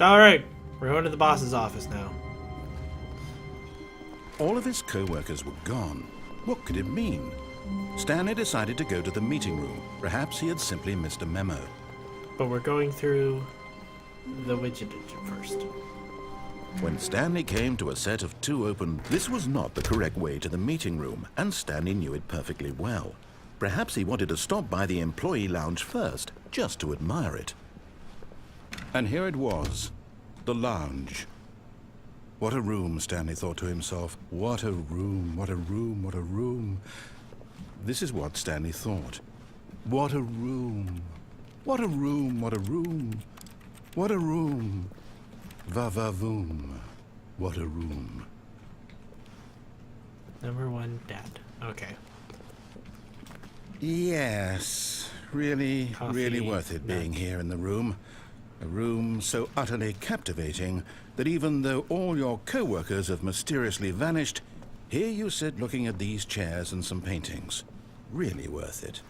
Alright, we're going to the boss's office now. All of his co-workers were gone. What could it mean? Stanley decided to go to the meeting room. Perhaps he had simply missed a memo. But we're going through the widget first. When Stanley came to a set of 2 open, this was not the correct way to the meeting room, and Stanley knew it perfectly well. Perhaps he wanted to stop by the employee lounge first, just to admire it. And here it was, the lounge. What a room, Stanley thought to himself. What a room, what a room, what a room. This is what Stanley thought. What a room. What a room, what a room. What a room. Va-va-voom. What a room. Number 1, Dad. Okay. Yes, really, Coffee, really worth it being here in the room. A room so utterly captivating that even though all your co-workers have mysteriously vanished, here you sit looking at these chairs and some paintings. Really worth it.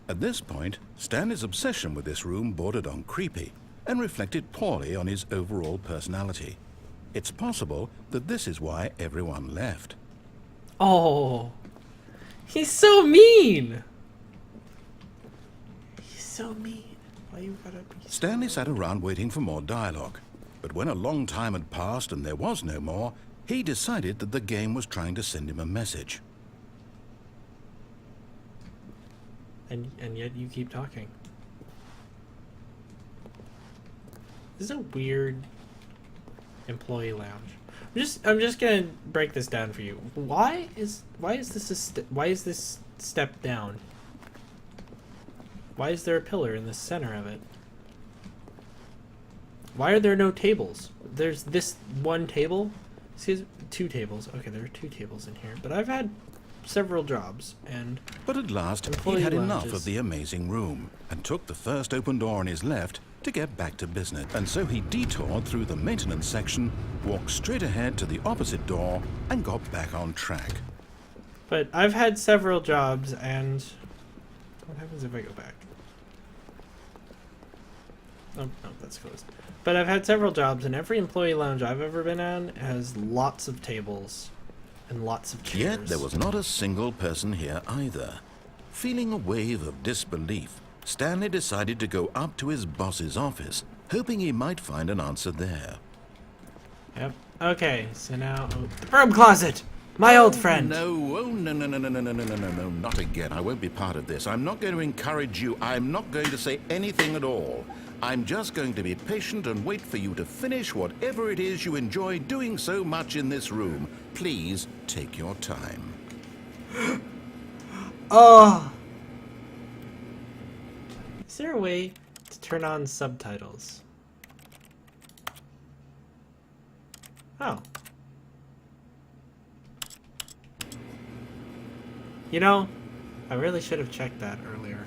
At this point, Stanley's obsession with this room bordered on creepy and reflected poorly on his overall personality. It's possible that this is why everyone left. Oh, he's so mean. He's so mean. Why you gotta be so Stanley sat around waiting for more dialogue. But when a long time had passed and there was no more, he decided that the game was trying to send him a message. And yet you keep talking. This is a weird employee lounge. I'm just gonna break this down for you. Why is this step down? Why is there a pillar in the center of it? Why are there no tables? There's this one table. Excuse me, 2 tables. Okay, there are 2 tables in here. But I've had several jobs, and But at last, he had enough of the amazing room and took the first open door on his left to get back to business. And so he detoured through the maintenance section, walked straight ahead to the opposite door, and got back on track. But I've had several jobs, and what happens if I go back? Oh, no, that's closed. But I've had several jobs, and every employee lounge I've ever been on has lots of tables and lots of chairs. Yet there was not a single person here either. Feeling a wave of disbelief, Stanley decided to go up to his boss's office, hoping he might find an answer there. Yep. Okay, so now... Oh, the broom closet! My old friend! No, oh, no, not again. I won't be part of this. I'm not going to encourage you. I'm not going to say anything at all. I'm just going to be patient and wait for you to finish whatever it is you enjoy doing so much in this room. Please take your time. Oh! Is there a way to turn on subtitles? Oh. You know, I really should have checked that earlier.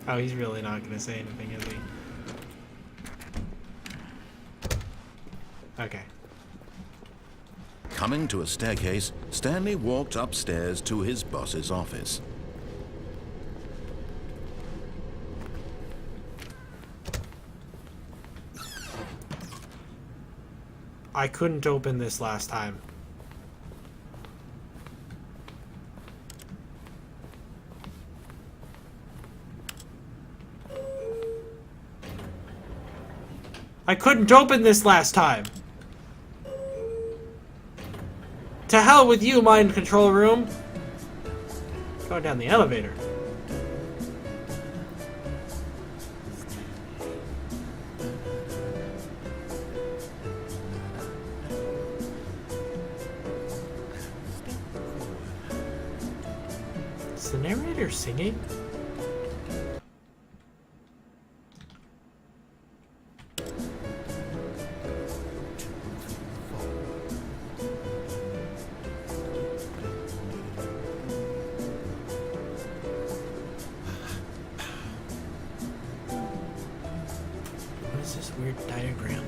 Oh, he's really not going to say anything, is he? Okay. Coming to a staircase, Stanley walked upstairs to his boss's office. I couldn't open this last time. I couldn't open this last time. To hell with you, mind control room. Going down the elevator. Is the narrator singing? weird diagram.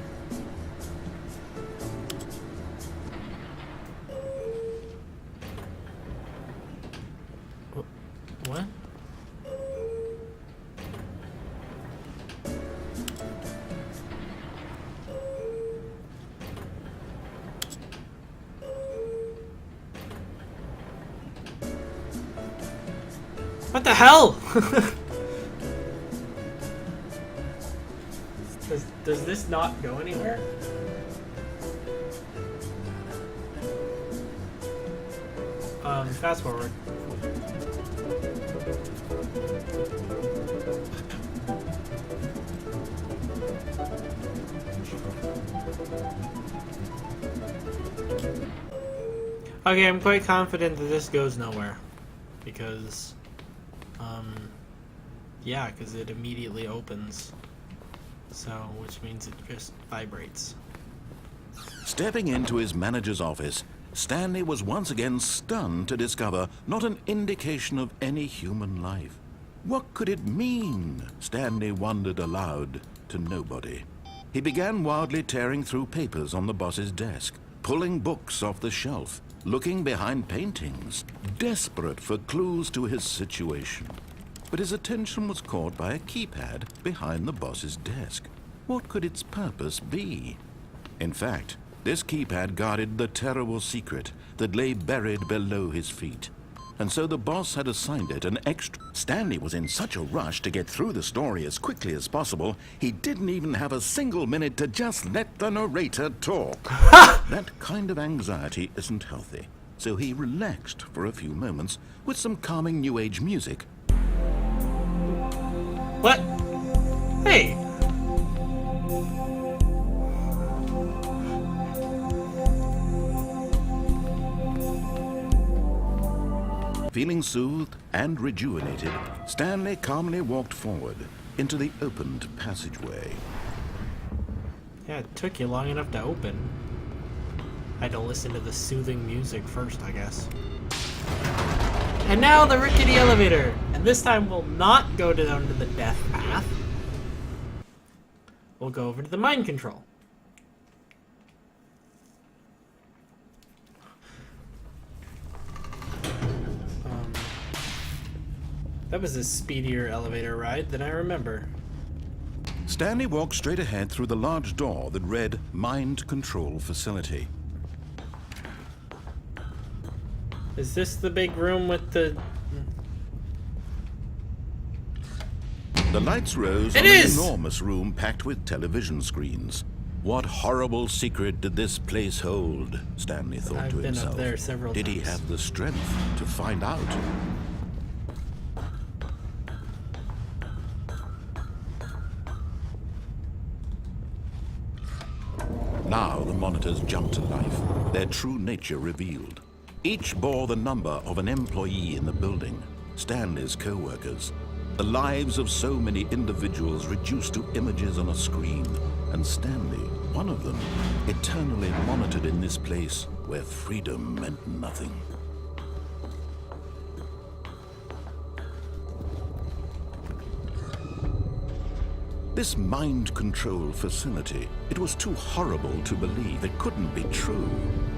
What? What the hell? Does this not go anywhere? Fast forward. Okay, I'm quite confident that this goes nowhere. Because, yeah, because it immediately opens. So, which means it just vibrates. Stepping into his manager's office, Stanley was once again stunned to discover not an indication of any human life. What could it mean? Stanley wondered aloud to nobody. He began wildly tearing through papers on the boss's desk, pulling books off the shelf, looking behind paintings, desperate for clues to his situation. But his attention was caught by a keypad behind the boss's desk. What could its purpose be? In fact, this keypad guarded the terrible secret that lay buried below his feet. And so the boss had assigned it an extra. Stanley was in such a rush to get through the story as quickly as possible, he didn't even have a single minute to just let the narrator talk. That kind of anxiety isn't healthy. So he relaxed for a few moments with some calming New Age music. What? Hey! Feeling soothed and rejuvenated, Stanley calmly walked forward into the opened passageway. Yeah, it took you long enough to open. I had to listen to the soothing music first, I guess. And now the rickety elevator! And this time we'll not go down to the death path. We'll go over to the mind control. That was a speedier elevator ride than I remember. Stanley walked straight ahead through the large door that read Mind Control Facility. Is this the big room with the... The lights rose on an enormous room packed with television screens. What horrible secret did this place hold? Stanley thought to himself. I've been up there several times. Did he have the strength to find out? Now the monitors jumped to life, their true nature revealed. Each bore the number of an employee in the building, Stanley's co-workers. The lives of so many individuals reduced to images on a screen, and Stanley, one of them, eternally monitored in this place where freedom meant nothing. This mind control facility, it was too horrible to believe. It couldn't be true.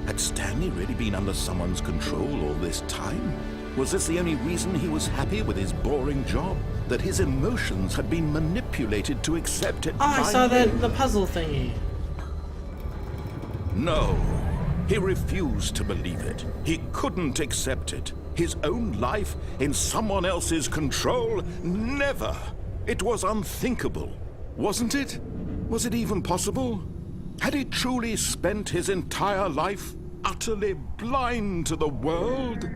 Had Stanley really been under someone's control all this time? Was this the only reason he was happy with his boring job? That his emotions had been manipulated to accept it? Oh, I saw that the puzzle thingy. No, he refused to believe it. He couldn't accept it. His own life in someone else's control? Never! It was unthinkable. Wasn't it? Was it even possible? Had he truly spent his entire life utterly blind to the world?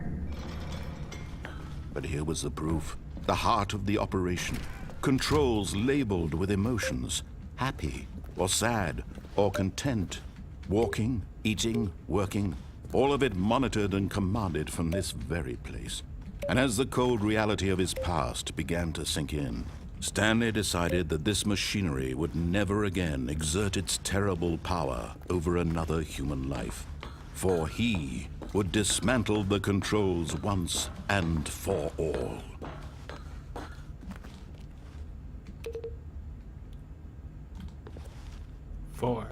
But here was the proof. The heart of the operation. Controls labeled with emotions. Happy, or sad, or content. Walking, eating, working. All of it monitored and commanded from this very place. And as the cold reality of his past began to sink in, Stanley decided that this machinery would never again exert its terrible power over another human life. For he would dismantle the controls once and for all. 4.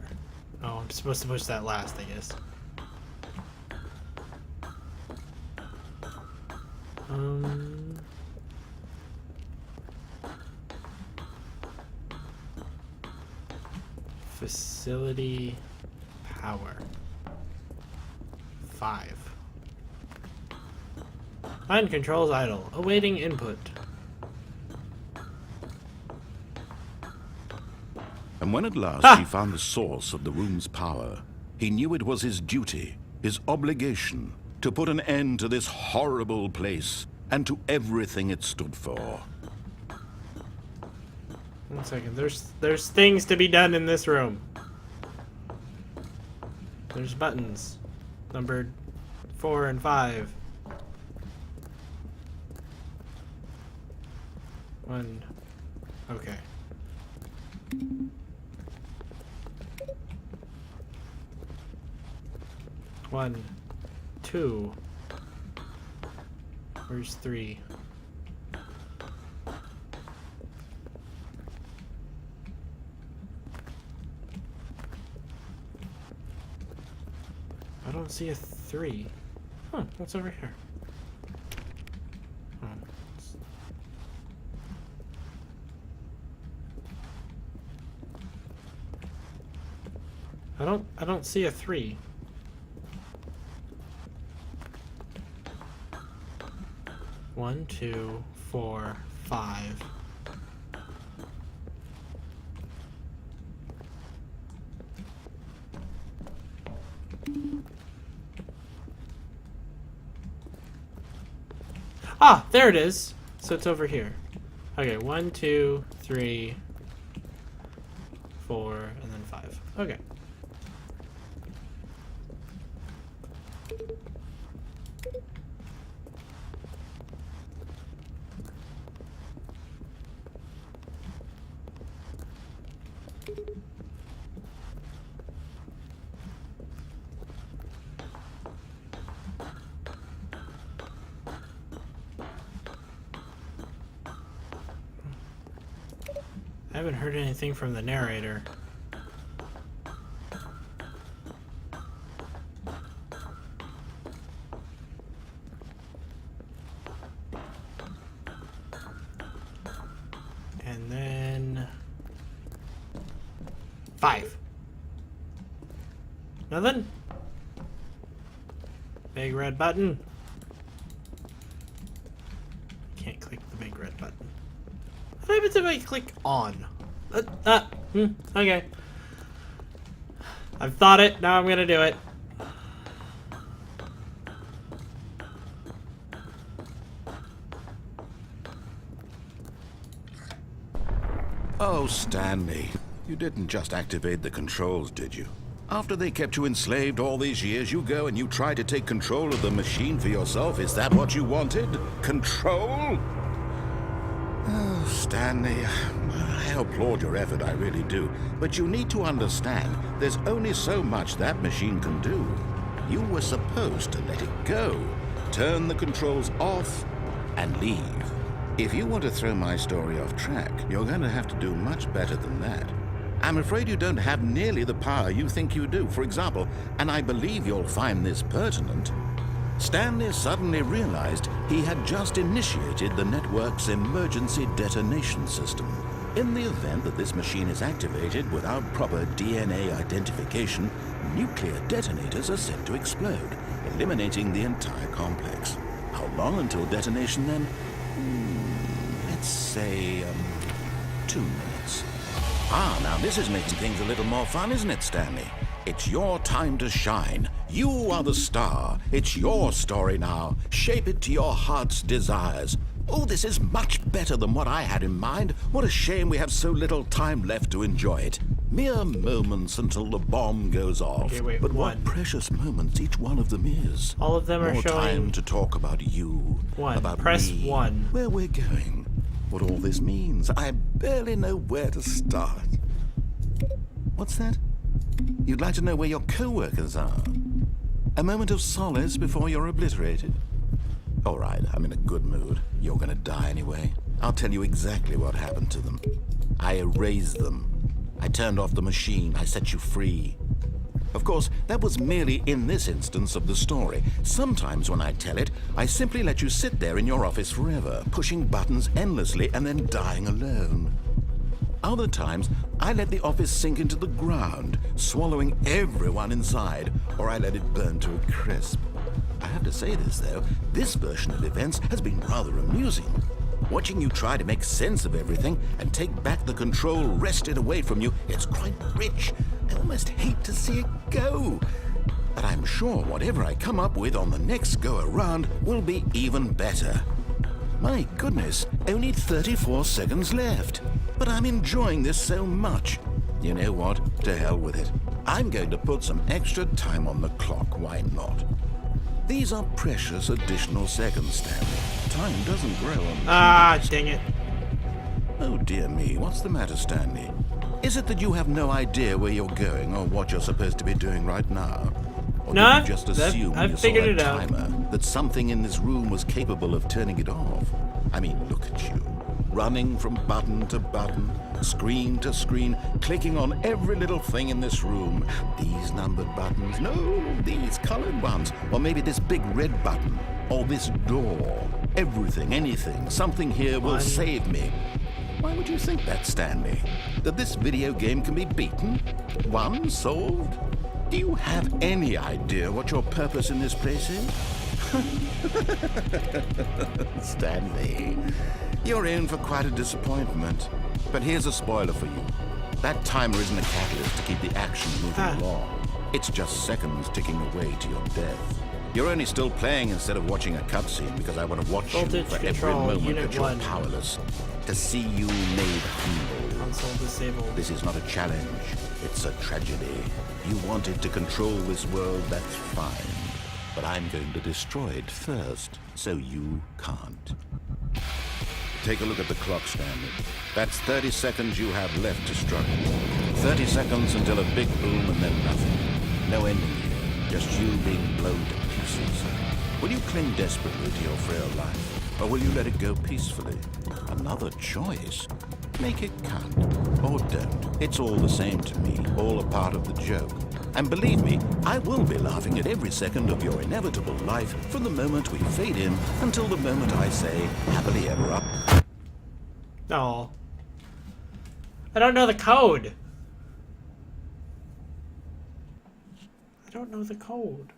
Oh, I'm supposed to push that last, I guess. Facility power. 5. Mind controls idle. Awaiting input. And when at last he found the source of the room's power, he knew it was his duty, his obligation, to put an end to this horrible place and to everything it stood for. 1 second. There's things to be done in this room. There's buttons. Numbered 4 and 5. 1. Okay. One, 2. Where's 3? I don't see a 3. Huh, what's over here? Oh. I don't see a 3. One, 2, 4, 5. Ah, there it is. So it's over here. Okay, 1, 2, 3, 4, and then 5. Okay. I haven't heard anything from the narrator. And then 5. Nothing? Big red button. Can't click the big red button. What happens if I click on? Okay. I've thought it, now I'm gonna do it. Oh, Stanley, you didn't just activate the controls, did you? After they kept you enslaved all these years, you go and you try to take control of the machine for yourself. Is that what you wanted? Control? Oh, Stanley, I applaud your effort, I really do. But you need to understand, there's only so much that machine can do. You were supposed to let it go, turn the controls off, and leave. If you want to throw my story off track, you're going to have to do much better than that. I'm afraid you don't have nearly the power you think you do. For example, and I believe you'll find this pertinent, Stanley suddenly realized he had just initiated the network's emergency detonation system. In the event that this machine is activated without proper DNA identification, nuclear detonators are set to explode, eliminating the entire complex. How long until detonation then? Let's say 2 minutes. Ah, now this is making things a little more fun, isn't it, Stanley? It's your time to shine. You are the star. It's your story now. Shape it to your heart's desires. Oh, this is much better than what I had in mind. What a shame we have so little time left to enjoy it. Mere moments until the bomb goes off. Okay, wait, but 1. what precious moments each one of them is. All of them are More showing time to talk about you. 1. About Press me, 1. where we're going, what all this means. I barely know where to start. What's that? You'd like to know where your co-workers are? A moment of solace before you're obliterated? All right, I'm in a good mood. You're gonna die anyway. I'll tell you exactly what happened to them. I erased them. I turned off the machine. I set you free. Of course, that was merely in this instance of the story. Sometimes when I tell it, I simply let you sit there in your office forever, pushing buttons endlessly and then dying alone. Other times, I let the office sink into the ground, swallowing everyone inside, or I let it burn to a crisp. I have to say this, though, this version of events has been rather amusing. Watching you try to make sense of everything and take back the control wrested away from you, it's quite rich. I almost hate to see it go. But I'm sure whatever I come up with on the next go-around will be even better. My goodness, only 34 seconds left. But I'm enjoying this so much. You know what? To hell with it. I'm going to put some extra time on the clock. Why not? These are precious additional seconds, Stanley. Time doesn't grow on trees. Ah, dang it. Oh dear me, what's the matter, Stanley? Is it that you have no idea where you're going or what you're supposed to be doing right now? Or No, did you just assume when you saw figured that it out. timer that something in this room was capable of turning it off? I mean, look at you. Running from button to button, screen to screen, clicking on every little thing in this room. These numbered buttons, no, these colored ones. Or maybe this big red button, or this door. Everything, anything, something here will save me. Why would you think that, Stanley? That this video game can be beaten? Won? Solved? Do you have any idea what your purpose in this place is? Stanley, you're in for quite a disappointment. But here's a spoiler for you. That timer isn't a catalyst to keep the action moving along. It's just seconds ticking away to your death. You're only still playing instead of watching a cutscene because I want to watch you for every moment that you're powerless. To see you made humble. Console disabled. This is not a challenge. It's a tragedy. You wanted to control this world, that's fine. But I'm going to destroy it first, so you can't. Take a look at the clock, Stanley. That's 30 seconds you have left to struggle. 30 seconds until a big boom and then nothing. No ending here, just you being blown to pieces. Will you cling desperately to your frail life, or will you let it go peacefully? Another choice. Make it count, or don't. It's all the same to me, all a part of the joke. And believe me, I will be laughing at every second of your inevitable life from the moment we fade in until the moment I say, happily ever up. No. I don't know the code. I don't know the code.